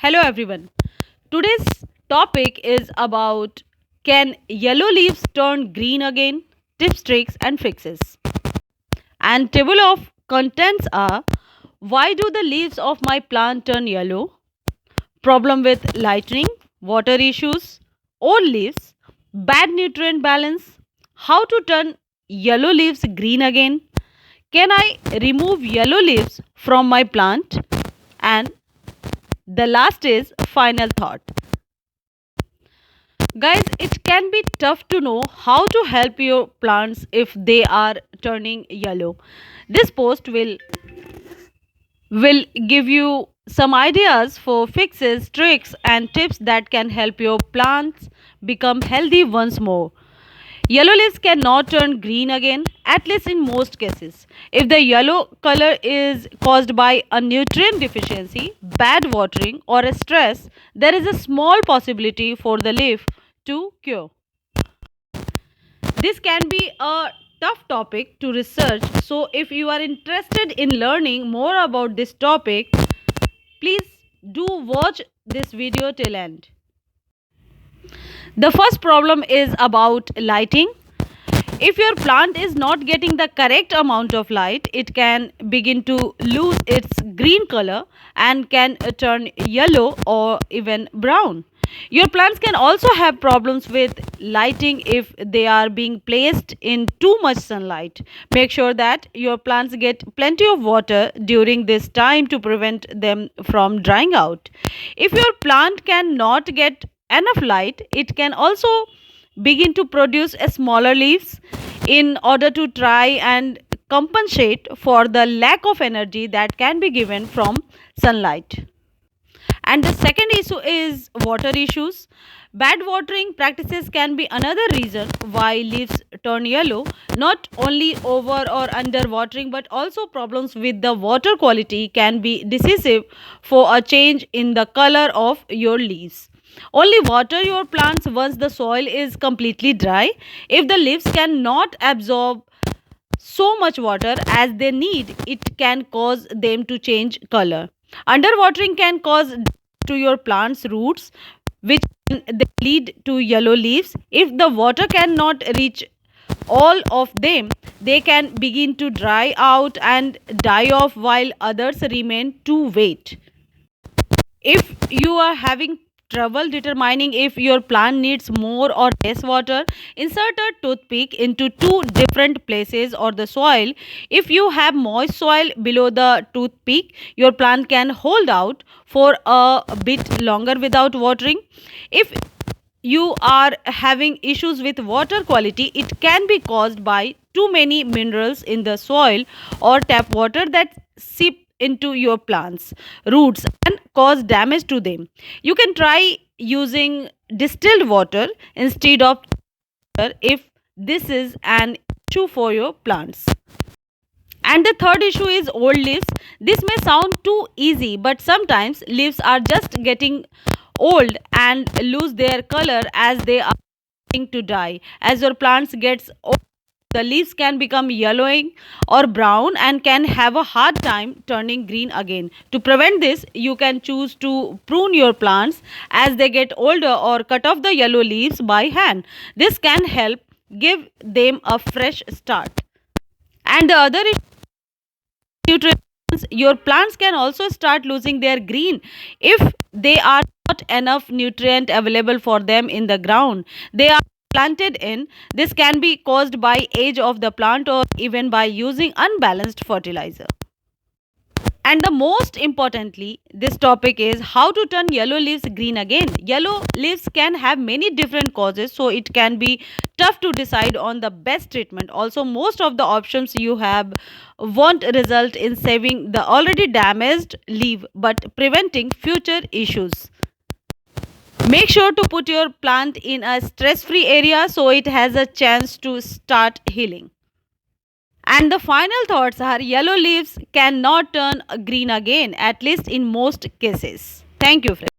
Hello everyone. Today's topic is about can yellow leaves turn green again? Tips, tricks, and fixes. And table of contents are why do the leaves of my plant turn yellow? Problem with lightning, water issues, old leaves, bad nutrient balance, how to turn yellow leaves green again? Can I remove yellow leaves from my plant? And the last is final thought. Guys, it can be tough to know how to help your plants if they are turning yellow. This post will give you some ideas for fixes, tricks and tips that can help your plants become healthy once more. Yellow leaves cannot turn green again, at least in most cases. If the yellow color is caused by a nutrient deficiency, bad watering, or a stress, there is a small possibility for the leaf to cure. This can be a tough topic to research, so if you are interested in learning more about this topic, please do watch this video till end. The first problem is about lighting. If your plant is not getting the correct amount of light, it can begin to lose its green color and can turn yellow or even brown. Your plants can also have problems with lighting if they are being placed in too much sunlight. Make sure that your plants get plenty of water during this time to prevent them from drying out. If your plant cannot get enough light, it can also begin to produce a smaller leaves in order to try and compensate for the lack of energy that can be given from sunlight. And the second issue is water issues. Bad watering practices can be another reason why leaves turn yellow. Not only over or under watering, but also problems with the water quality can be decisive for a change in the color of your leaves. Only water your plants once the soil is completely dry. If the leaves cannot absorb so much water as they need, it can cause them to change color. Underwatering can cause to your plant's roots, which can then lead to yellow leaves. If the water cannot reach all of them, they can begin to dry out and die off while others remain too wet. If you are having trouble determining if your plant needs more or less water, insert a toothpick into two different places or the soil. If you have moist soil below the toothpick, your plant can hold out for a bit longer without watering. If you are having issues with water quality, it can be caused by too many minerals in the soil or tap water that seep into your plants roots and cause damage to them. You can try using distilled water instead of water if this is an issue for your plants. And the third issue is old leaves. This may sound too easy, but sometimes leaves are just getting old and lose their color as they are starting to die. As your plants gets old, the leaves can become yellowing or brown and can have a hard time turning green again. To prevent this, you can choose to prune your plants as they get older or cut off the yellow leaves by hand. This can help give them a fresh start. And the other issue nutrients, your plants can also start losing their green if they are not enough nutrient available for them in the ground they are planted in. This can be caused by age of the plant or even by using unbalanced fertilizer. And the most importantly, this topic is how to turn yellow leaves green again. Yellow leaves can have many different causes, so it can be tough to decide on the best treatment. Also, most of the options you have won't result in saving the already damaged leaf but preventing future issues. Make sure to put your plant in a stress free area so it has a chance to start healing. And the final thoughts are yellow leaves cannot turn green again, at least in most cases. Thank you, friends.